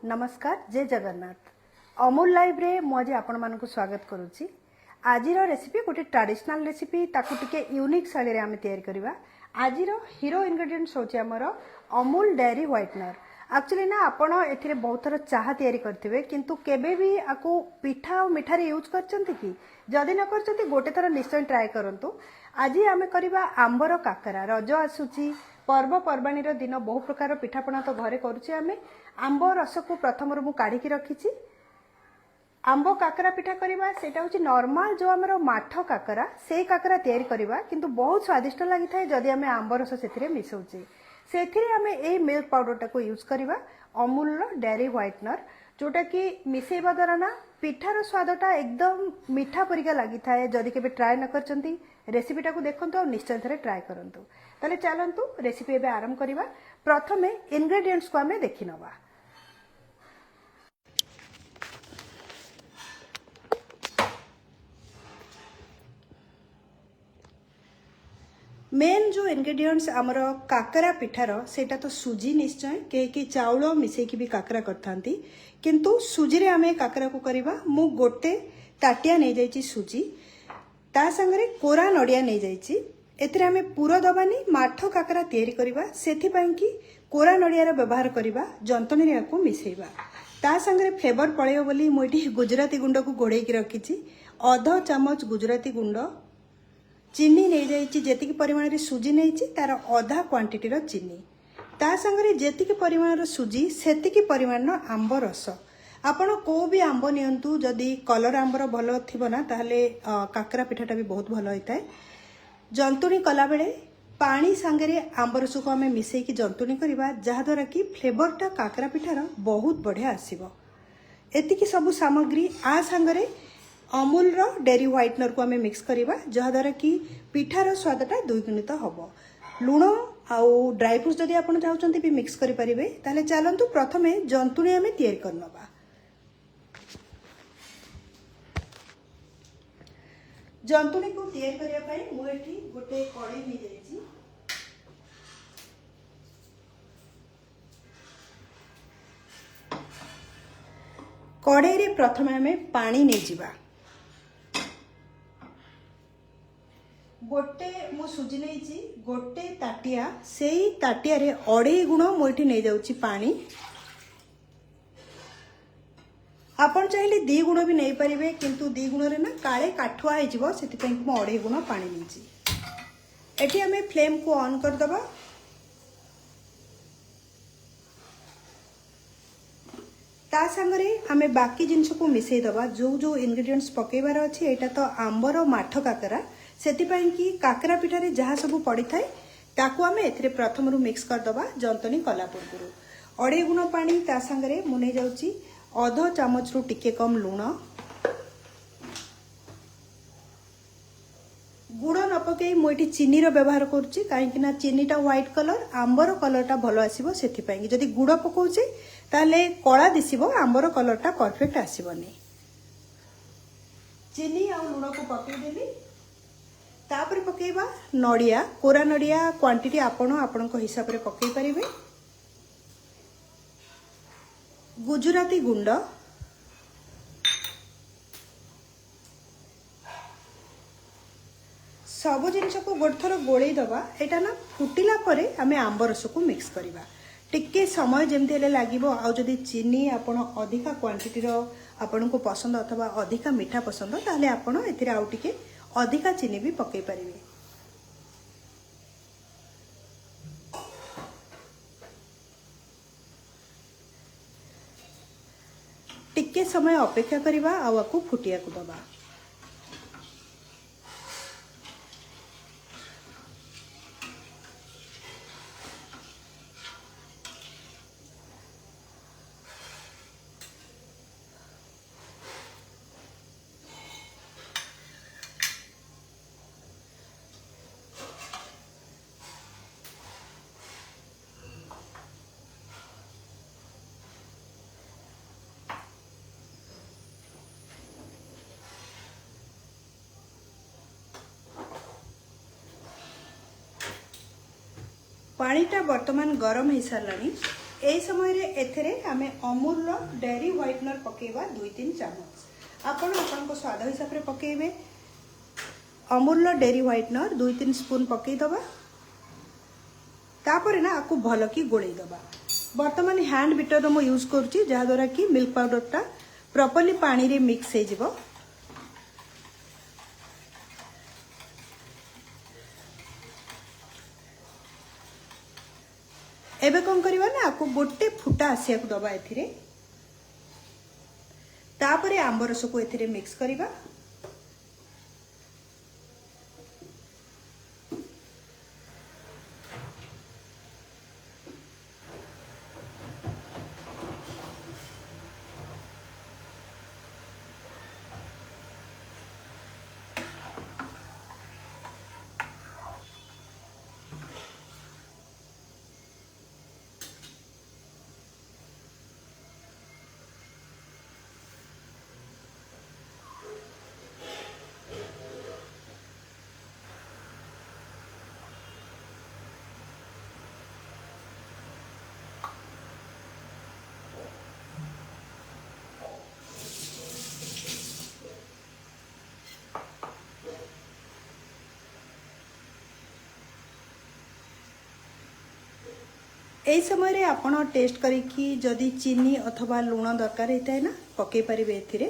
नमस्कार जय जगन्नाथ अमूल लाइव रे मु आज आपण मानक स्वागत करुच्ची। आज रेसिपी गोटे ट्रेडिशनल रेसिपी ताकू टिके यूनिक शैली रे आमे तैयारी करबा। आज हीरो इंग्रेडिएंट्स होची हमर अमूल डेयरी व्हाइटनर। एक्चुअली ना आपण एथिरे बहुत थर चाह तैयारी करथिबे किंतु केबे भी आकु पिठा और मिठारे यूज करचंती कि जदि न करचंती गोटे थर निश्चय ट्राई करंतु। आज आमे करबा आंबर काकरा। रज आसुची पर्वपर्वाणी दिन बहु प्रकार पिठापणा तो घरे करुचे। आमे आंब रस को प्रथम मु काढ़ी रखी आंब काकरा पिठा करवा सेटा हूँ नॉर्मल जो आमर माठ काकरा से काकरा तैयारी करवा किंतु बहुत स्वादिष्ट लगी था जदि आम आंब रस से मिसाऊे से आम मिल्क पाउडर टाको यूज करवा अमूल डेयरी व्हाइटनर जोटा कि मिसेवा द्वारा ना पिठार स्वादटा एकदम मीठा परिका लगी था। जदि के ट्राए न करचंती रेसिपीटा को देखंतु और निश्चय थे ट्राए करंतु। ताले चलंतु रेसिपी एबे आरंभ करवा। प्रथमे इंग्रेडिएंट्स को आमे देखि नवा। मेन जो इंग्रेडिएंट्स आमर काकरा पिठार सेटा तो सुजी निश्चय के चाउल मिसेकी भी काकरा करथांती किंतु सुजी रे आमे काकरा को करबा। मु गोटे ताटिया नै जाईची सुजी ता संगरे कोरा नडिया नै जाईची। एथिरे आमे पूरा दबानी माठ काकरा तैयारी करबा सेथि पई कि कोरा नडिया रो व्यवहार करबा जंतनी रे को मिसेबा ता संगरे फ्लेवर पळेयो बोली मु एठी गुजराती गुंड को घोड़े की रखीची। आधा चामच गुजराती गुंड चीनी नहीं जाइए जेतिक परिमाण रे सुजी नहीं तार आधा क्वांटिटी रो चीनी ता संगरे जेतिक परिमाण रो सुजी सेतिक परिमाण रो आंब रस। आपण को भी आंब नियंतु जदि कलर आंबर भल थिबो ना ताहले काकरा पिठाटा भी बहुत भल होता है। जंतुणी कला बेले पानी संगरे आंब रस को आमे मिसेई की जंतुणी करबा जहा द्वारा कि फ्लेवरटा काकरा पिठार बहुत बढ़िया आसीबो। एतिकी सब सामग्री आ संगरे अमूल रो डेयरी व्हाइटनर को आमे मिक्स करबा जहा द्वारा कि पिठार स्वादटा द्विगुणित हबो। लुण आउ ड्राई फ्रूट्स जदि आपण चाहउचंती भी मिक्स करि परिबे ताले चलंतु प्रथमे जंतुणी आमे तैयारी करनबा। जंतुणी को तैयारी करिया पई मु एठी गोटे कढई नि जाईची। कढई रे प्रथमे आमे पानी नै जिबा। गोटे मु सुजी नहीं गोटे ताटिया से ताटिया रे 2.5 गुण मुठी नहीं जाउची पानी। आपण चाहिले 2 गुण भी नहीं परिबे किंतु 2 गुण रे ना काळे काठुआ हे जिवो सेति पई मु 2.5 गुण पानी नीची। एठी हमें फ्लेम को ऑन कर दबा। ता संगरे हमें बाकी जिंस को मिसई दबा जो जो इंग्रेडिएंट्स पकेबार अछि। एटा तो आंबर माठ काकरा सेति पई कि काकरा पिठा रे जहा सब पड़ी थाए ताकू आमे एथिरे प्रथम रु मिक्स कर दबा जंतनी कला पूर्व 2.5 गुण पानी ता संगरे मुने जाउची आधा चामच रु टिके कम लूण। गुड़ न पकई मुझे चीनी रो व्यवहार करुच्ची कहीं ना चीनीटा व्हाइट कलर आंबर कलरटा भल आसीबो सेति पई कि जदि गुड़ पकाउचे ताले कला दिसिबो आंबर कलरटा परफेक्ट आसीबनी। चीनी आ लूण को पकई देली तापर पकेबा नडिया कोरा नडिया क्वांटिटी आपण हिसाब रे पकई परिबे। गुजराती गुंड सब जिनस को गोटे थर गोले दबा। एटा ना फुटिला परे आमे आंब रस को मिक्स करबा। टिके समय जेमती हेले लागिबो। आ जदि चीनी आपण अधिका क्वांटिटी रो आपण को पसंद अथवा अधिका मीठा पसंद ताले आपण एथिरे आउ टिके अधिका चीनी भी पकई परिबे। टिके समय अपेक्षा करबा आ को फुटिया को दबा। पानीटा वर्तमान गरम हो सारानी यही समय रे एथरे आमे अमूल डेयरी व्हाइटनर पकेबा 2-3 चम्मच। आपण आपन स्वाद हिसाब रे पकेबे। अमूल डेयरी व्हाइटनर 2-3 स्पून पकई दबा। तापर ना आपको भल की गोले दबा। वर्तमान हैंड बीटर मु यूज करूची जहा द्वारा कि मिल्क पाउडर टा प्रॉपर्ली पानी रे मिक्स हो जिवो। एबे कौन करवा ना आपको गोटे फुटा आसिया को दबा एथिरे। तापरे आंब रस को एथिरे मिक्स करवा। यही समय रे आपण टेस्ट करिकी जदि चीनी अथवा लुण दरकार होता है ना पकई पारे एथिरे।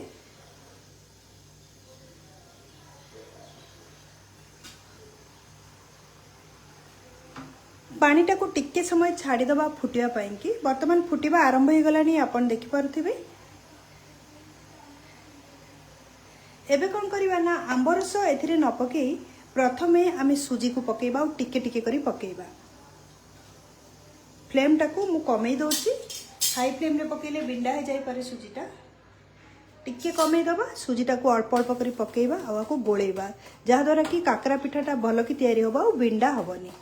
पानीटा को टिके समय छाड़ीदबा फुटिया पाई कि वर्तमान फुटिबा आरंभ हो गलानी आपण देखि पारुथिबे। एबे कोन करिवा ना आंब रस एथिरे न पकई प्रथमे आमे सुजी को पकेबा और टिके टिके करी पकेबा। फ्लेम टाको मु कमे दउची। हाई फ्लेम रे पकेले बिंडा हो जाई पारे सुजीटा। टिके कमे दबा सुजीटा को अल्प अल्प करी पकेबा आ को गोलेबा जहा द्वारा कि काकरा पिठाटा भल की तयारी होबा और बिंडा हबनी।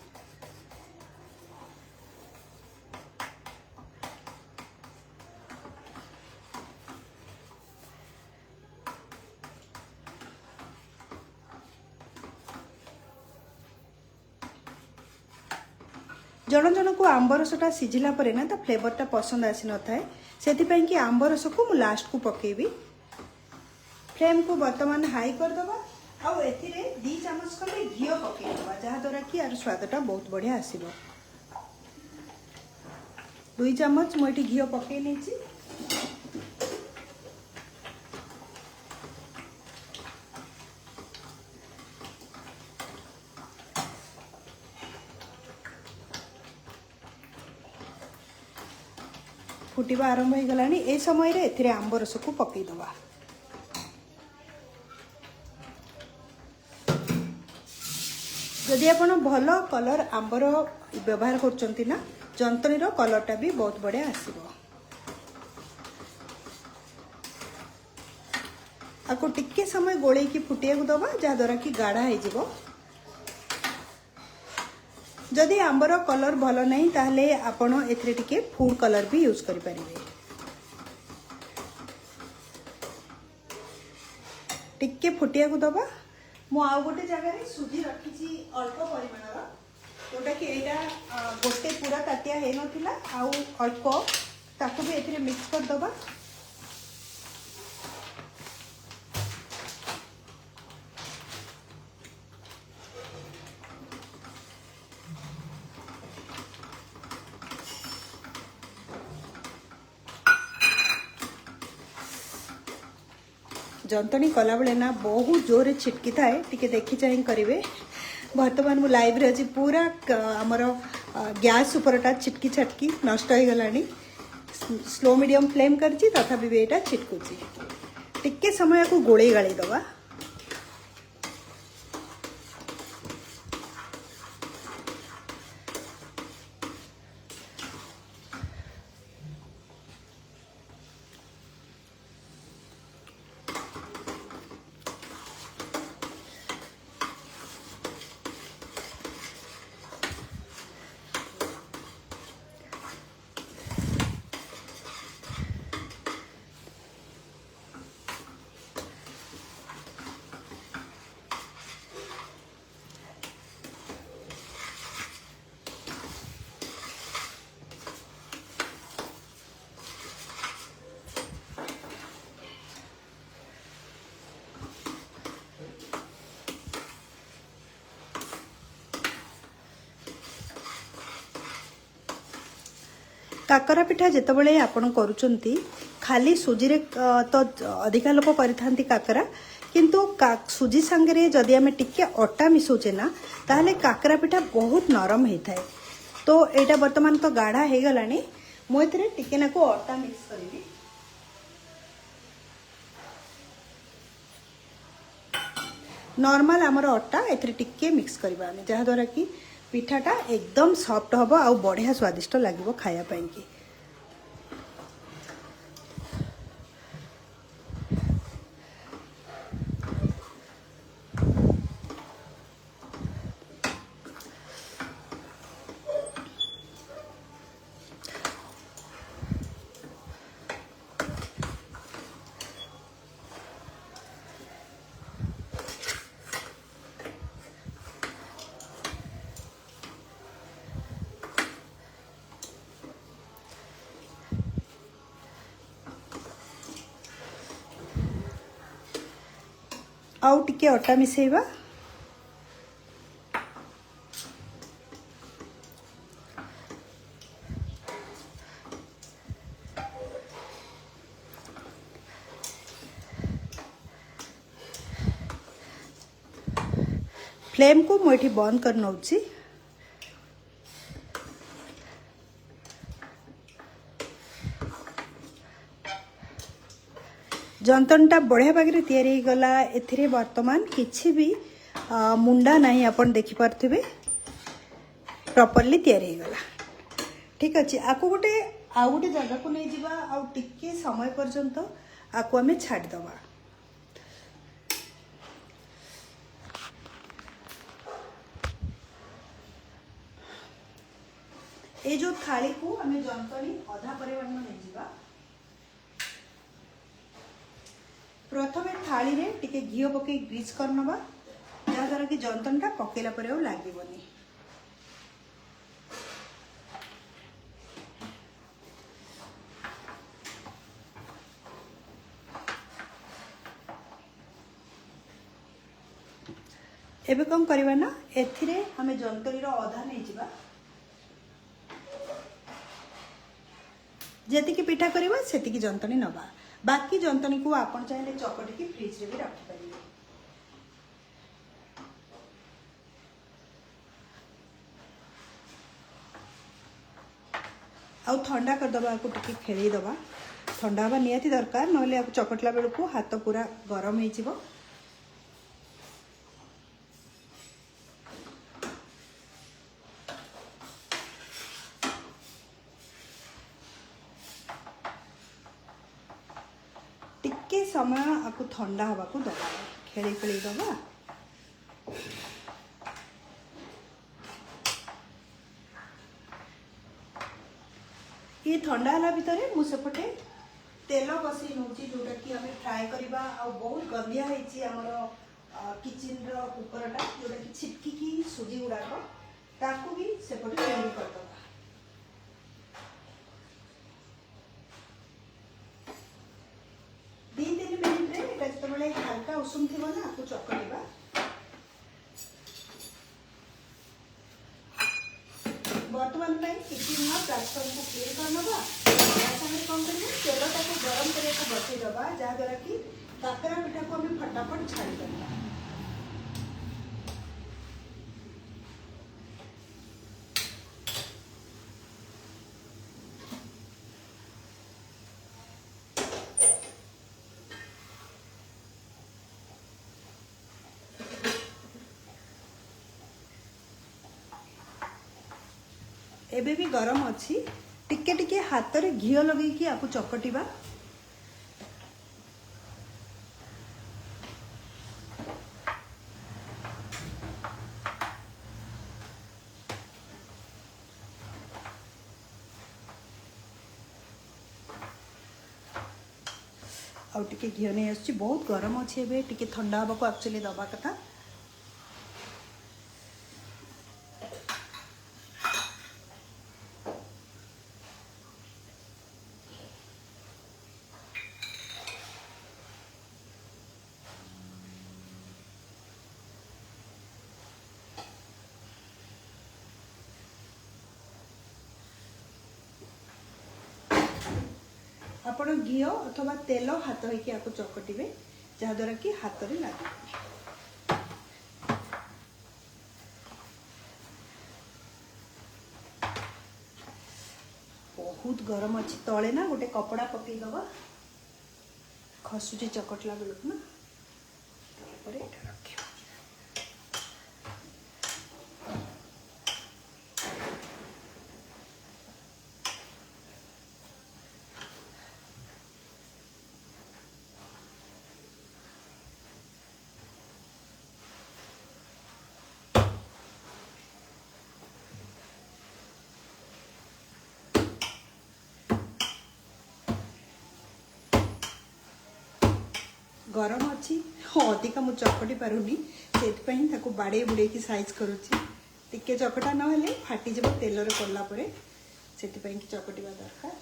जन जन को आंब रसटा सिझिला परे ना ता फ्लेवरटा पसंद आसी न थाए सेति कि आंब रस को मु लास्ट को पकेबी। फ्लेम को वर्तमान हाई कर दबा आ एथिरे 2 चम्मच खंडे घी पके दबा जहा द्वारा कि यार स्वादटा बहुत बढ़िया आसीबो। 2 चम्मच मोटी घी पके नेची। फुटिबा आरंभ हो गलानी। ए समय रे एथिरे आंब रस को पकई दबा। जदि आपण भल कलर आंबर व्यवहार करचंती ना जंतनी रो कलरटा भी बहुत बढ़िया आसीबो। आको टिके समय गोले की फुटिया को दबा जहा द्वारा कि गाढ़ा हो जिवो। जदि आंबर कलर भल नहीं ताहले आपण एथिरे टिके फूड कलर भी यूज करि परिबे। टिके फुटिया को दबा। मु आ गोटे जगह रे सुजी रखिची अल्प परिमाणर जोटा कि एटा गोटे पूरा ताटिया हे नथिला आ अल्प ताको भी एथिरे मिक्स कर दबा। जंतनी कला बेले ना बहुत जोर छिटकी थाए टिके देखी चाहे करेंगे। वर्तमान मु लाइव रे अछि पूरा हमर गैस उपरटा छिटकी छटकी नष्ट हो गलानी। स्लो मीडियम फ्लेम करछि तथापि भी एटा छिटकुछि। टिके समय को गोळे गाळी दबा। काकरा पिठा जितेबाला आपण करुचंती खाली सुजी रे तो अधिका लोक करिथांती काकरा किंतु सुजी संगे जदि आम टिके अटा मिसौचे ना ताहले काकरा पिठा बहुत नरम होता है। तो यहाँ बर्तमान तो गाढ़ा हो गलानी मुझे टिके नाकु अटा मिक्स करी नॉर्मल आमर अटा एथरे टिके मिक्स करबा जहाँ द्वारा कि पिठाटा एकदम सॉफ्ट हम आ बढ़िया स्वादिष्ट लगे खाया पाई की। आउ टिके अटा मिसेबा फ्लेम को मुझे बंद कर नौची जंतनटा बढ़िया भागे तैयारी गला एथिरे वर्तमान किछि भी मुंडा नहीं अपन देखि पारथिबे प्रॉपर्ली तैयारी गला। ठीक अच्छे आकु गोटे आउ गोटे जगह को नहीं जिबा आउ टिके समय पर्यंत आकु आमे छाड़ दबा। ए जो थाली को आमे जंतनी अधा परिमाण नहीं जिबा प्रथमे थाली रे टिके घिओ पके ग्रीस कर नबा जहाँ द्वारा कि जंतनटा पकेला पर आउ लागबनी। एबे कम करबा ना एथिरे हमें जंतनी रो अधा नहीं जिबा जेति की पिठा करबा सेति की जंतनी नबा बाकी जंतनी को आपण चाहे चकटी की फ्रिज रे भी रखि परिबे। आउ ठंडा कर दबा को टिके खेली दबा ठंडा हवा नियाती दरकार नहले आप चकटला बेल को हाथ पूरा गरम हो जिवो। टिके समय आपको ठंडा हवा को दबा खेली खेली दबा। ये ठंडा हला भितर मुझेपटे तेल बसई नौ जोटा कि आम फ्राए करवा आ बहुत गंदिया होती आमर किचन ऊपरटा जोटा कि छिटकी सुजी गुड़ाक ताकू भी सेपटे तैयारी करदे। दी 3 मिनिट रे जो हल्का उषुम थी ना आपको चकड़वा बर्तमान किचन प्लाटफर्म को क्लीन कर नवा कौन करेंगे तेलटा को गरम करके बसई दबा जहाँ द्वारा कि काकरा पिठा को हमें फटाफट छाड़ी देना। एबे भी गरम अच्छी टिके टिके हाथ रे घिओ लगे कि आपको चकटिबा। आउ टिके घिओ नहीं आसछि बहुत गरम अच्छी एबे टिके ठंडा हवा को एक्चुअली दबा कथा। आपण घी अथवा तेल हाथ होइकि आपको चकटिबे जहाद्वारा कि हाथ रे लागे। बहुत गरम अच्छी तले ना गोटे कपड़ा पकई दबा खसुची चकटला बेलू ना तापर एटा रखियो। गरम अच्छी अधिक मु चकटी पारुनी से बाड़े बुड़े की साइज करुच्ची टिके चकटा ना फाटीज तेलर कला से चकटा दरकार।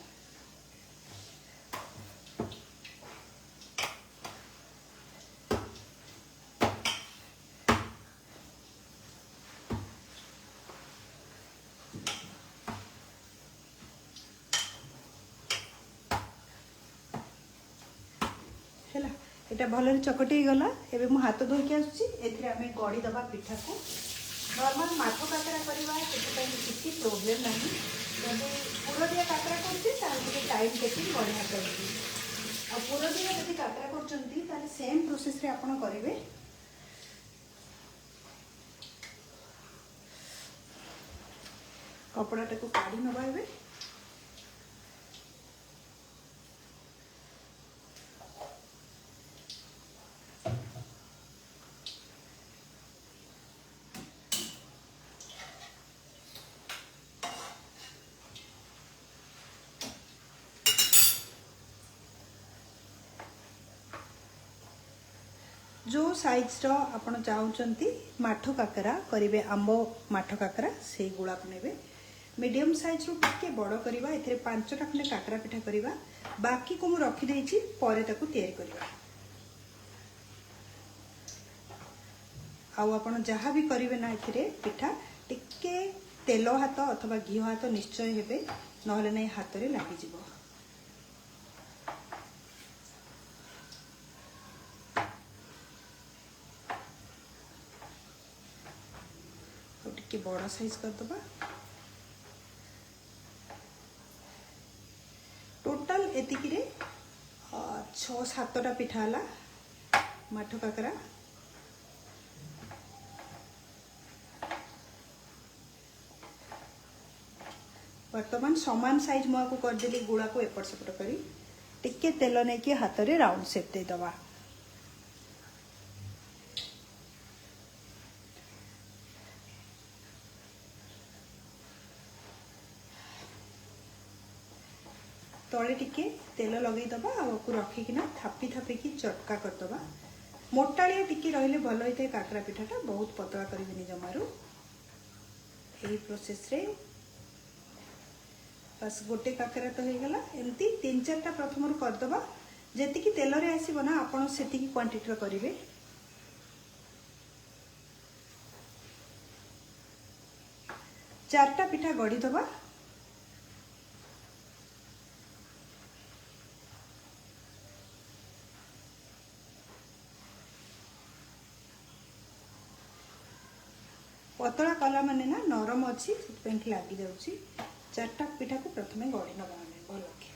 है এটা ভালরে চকটি গলা। এবে মু হাত ধোইকি আসছি এথিরে আমি গড়ি দবা পিঠা को নরমাল মাঠ কাকরা করিবা সেটাই কিছু প্রবলেম নাই। যদি পুরো দিয়া কাকরা করছি তাহলে টাইম টেকিং বড়িয়া করছি। আর পুরো দিয়া যদি কাকরা করছন্তি তাহলে সেম প্রসেস রে আপন করিবে। कपड़ाटा को काढ़ी नवा एबे। जो साइज रो आपण चाहूचंती माठ काकरा करिवे आंबो माठ काकरा से गुड़ा को नेबे। मीडियम साइज रो टिके बड़ करबा एथिरे 5टा खंडे काकरा पिठा करबा बाकी को मु रखी देछि परे ताकू तयारी करबा। आउ आपण जहाँ भी करिवे ना एथिरे पिठा टिके तेल हाथ अथवा घी हाथ निश्चय हेबे नहले नै हाथ रे लागि जिवो। बड़ा साइज कर दबा। टोटल एतिकी रे 6-7टा पिठा हला माठ काकरा। वर्तमान समान साइज मुआ को कर देली गुड़ा को एपट सेपट करी टिके तेल नै कि हाथ रे राउंड शेप दे दबा। तले टिके तेल लगे दबा आपको रखिकिना थापी थापिकी चटका कर दबा। मोटालिया टिके रहिले भल होइते काकरा पिठाटा बहुत पतला करिवेनी जमारू। एही प्रोसेस रे बस गोटे काकरा तो हो गला। एमती 3-4टा प्रथम कर दबा जेतिकी तेल रे आसीबो ना आपण सेतिकी क्वांटिटी रो करिवे। चारटा पिठा गड़ी दबा। पतला कला माने ना नरम अच्छी से लगी जाऊँगी। 4टा पिठा को प्रथम गढ़ी नवा भल के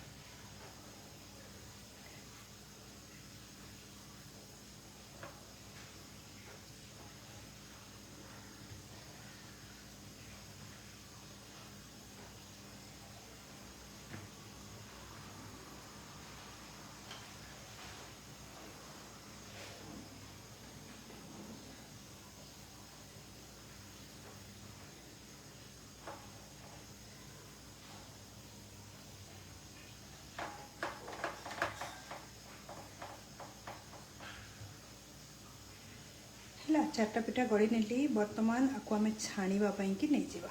है। 4टा पिठा गढ़ी नेली। वर्तमान आपको आम छाणीबा पई कि नहीं जीवा।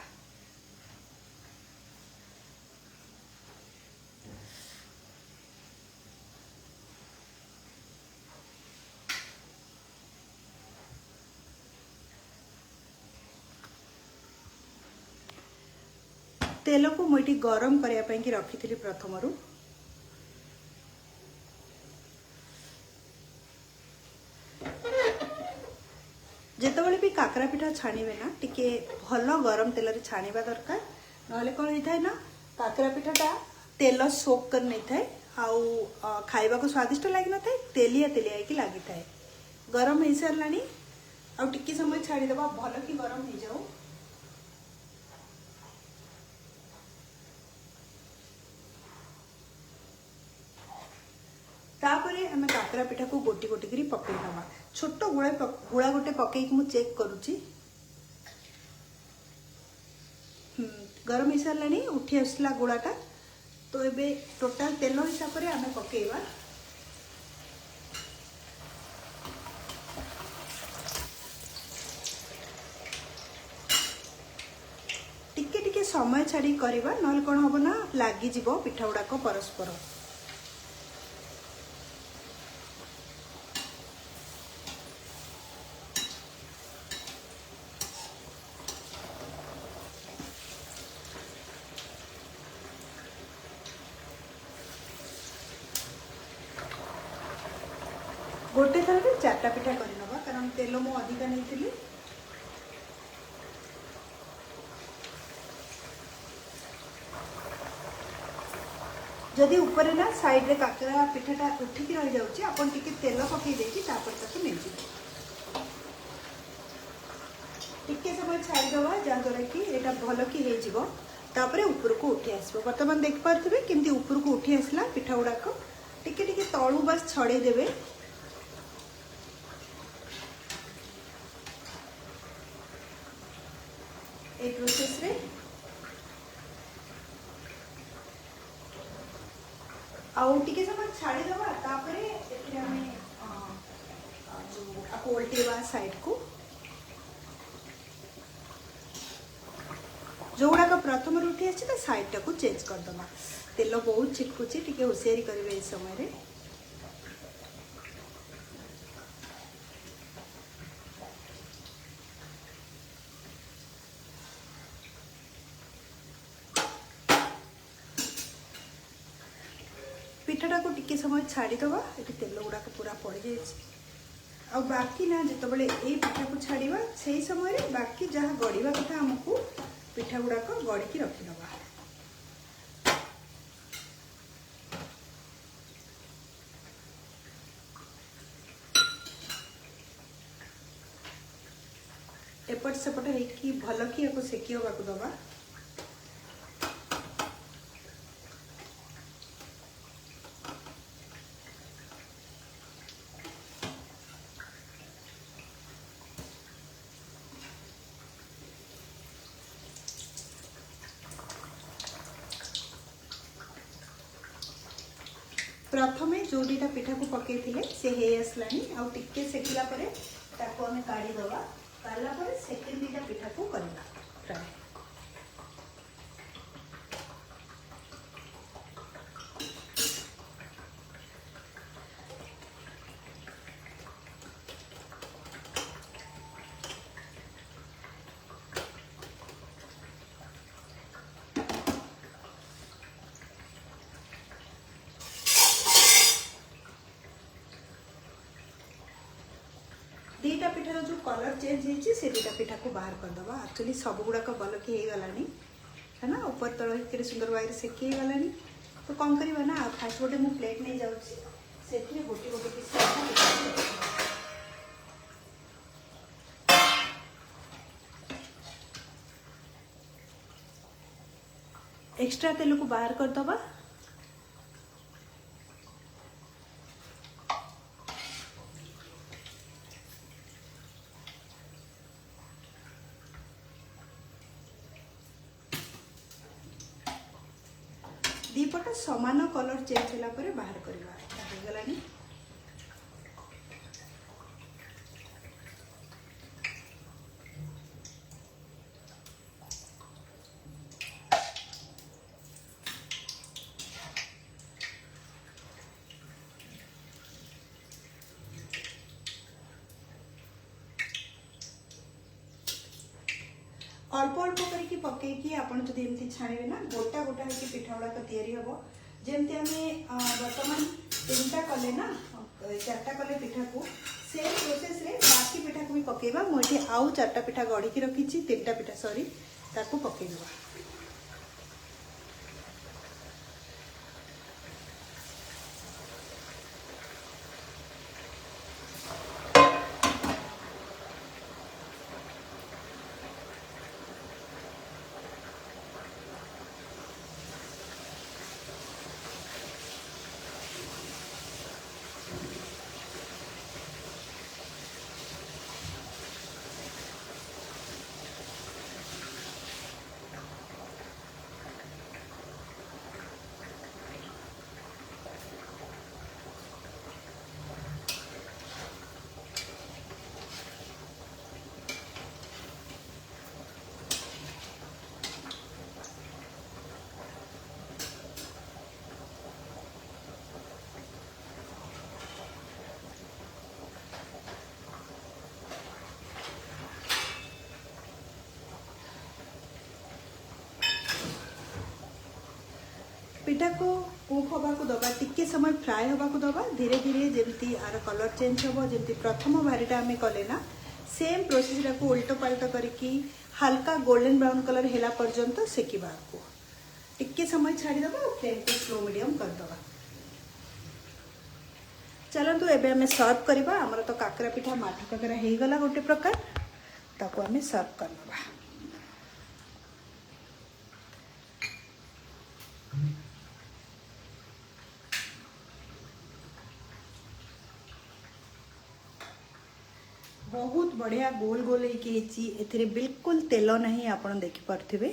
तेल को मुझे गरम करने रखी प्रथम काकरा पिठा छाणिबे ना टिके भल गरम तेल रे छाणिबा दरकार नहले कोन होइथाय ना काकरा पिठाटा तेल सोक कर नहीं थाए आउ खाइबा को स्वादिष्ट लगी न थाए तेलिया तेलिया की लगी थाए। गरम हो सारानी आउ टिके समय छाड़ीदेवा भल कि गरम हो जाऊ। तापरे आम काकरा पिठा को गोटी गोटी करी पकई नवा छोट गुड़ा गोटे पकई मु चेक करुची गरम हो सारानी उठी आसला गुड़ाटा तो ये टोटाल तेल हिसाब से आम पकेवा टिके टिके समय छाड़ी करवा ना कौन हम ना लगी पिठा गुड़ाक परस्पर। गोटे थर में 4टा पिठा करनवा कारण तेल मु अधिका नहीं थी। जदि ऊपर ना साइड रे काकरा पिठाटा उठिकी रही जाउची आपण टिके तेल पकई देकी तापर ताकू नहीं टिके समय छाड़ी दवा जहाँद्वारा कि एटा भल कि हे जिवो तापरे ऊपर को उठी आसबो। वर्तमान देख पारथिबे केमती ऊपर को उठी आसला पिठा गुड़ाक टिके टिके तळू बस छड़े देबे। ए प्रोसेस रे आउ टिके समय छाड़ी दवा तापरे एथिरे हमें जो आपको उल्टेवा साइड को जो गुड़ाक प्रथम उठी आसी साइड टाक चेंज करदे तेल बहुत छिटकुची टिके होशियारी करेंगे इस समय रे। पिठाटा को टिके समय छाड़ीदवा ये तेल गुड़ाक पूरा पड़ जाए आ बाकी ना जो ये पिठा को छाड़ा से समय बाकी जहाँ गढ़ा कथा आमको पिठा गुड़ाक गढ़ी रखीदवा। एपट सेपट होगी भल कि सेकी होगा दवा। प्रथमे जो दुटा पिठा को पकई से हे आसलानी आउ टिके सेकिला परे ताको हमें काढ़ी दवा काढ़ला परे सेकेंड दुटा पिठा को करना फ्राई। दीटा पिठार जो कलर चेंज होती से दीटा पिठा को बाहर करदे। एक्चुअली सब गुड़ाक भल कि गलानी है ना ऊपर तल के सुंदर भाई सेकी गलानी तो कौन करवा ना फास्ट गोटे मु प्लेट नहीं जाऊँगी से गोटे गोटे पीस एक्स्ट्रा तेल को बाहर करदे। दीपटा समान कलर चेंज होला परे बाहर करवा गलानी। अल्प अल्प करके पकईकि आपन जदि एमती छाणिबे ना गोटा गोटा होके पिठा गुड़ाक तैयारी हबो। जेमती आमे वर्तमान 3टा कले ना 4टा कले पिठा को सेम प्रोसेस रे बाकी पिठा को भी पकेबा। मुझे आउ 4टा पिठा गढ़ी की रखी 3टा पिठा सॉरी ताको पकेबा। पिठा को कुक हवा को दबा टिके समय फ्राए हवा को दबा धीरे धीरे जमती आर कलर चेंज हम जमती प्रथम भारीटा आम कले ना सेम प्रोसेस को उल्टो पाल्ट करके हल्का गोल्डन ब्राउन कलर हैला पर्यंत सेकिबा को टिके समय छाड़ीदबा फ्लेम को स्लो मीडियम करदबा। चलतु एबे आम सर्व करवा। आमर तो काकरा पिठा माठ काकरा हो गला गोटे प्रकार ताको आम सर्व करवा। बहुत बढ़िया गोल गोल होती बिल्कुल तेल नहीं आप देखिपे।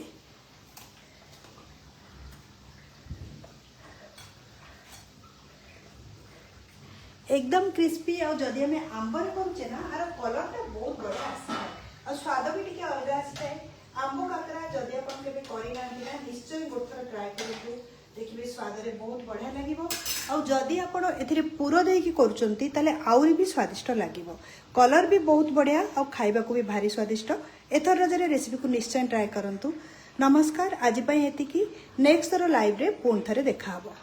एकदम क्रिस्पी और जदि आम आंबर करुचे ना आर कलर टा बहुत बढ़िया आसता और स्वाद भी टी अलग आसता है। आंब काकरा जदि आप करना निश्चय गोटे थर ट्राए करूँ देखिए स्वाद रे बहुत बढ़िया लगे। और जदि आपड़ ए पुर देकी करुँच आहरी भी स्वादिष्ट लगे। कलर भी बहुत बढ़िया और खाइबा को भी भारी स्वादिष्ट। एथर रजरे रेसिपी को निश्चय ट्राए करंतु। नमस्कार आज एतिकी नेक्स्ट थर लाइव रे पुणी थरे देखा हबो।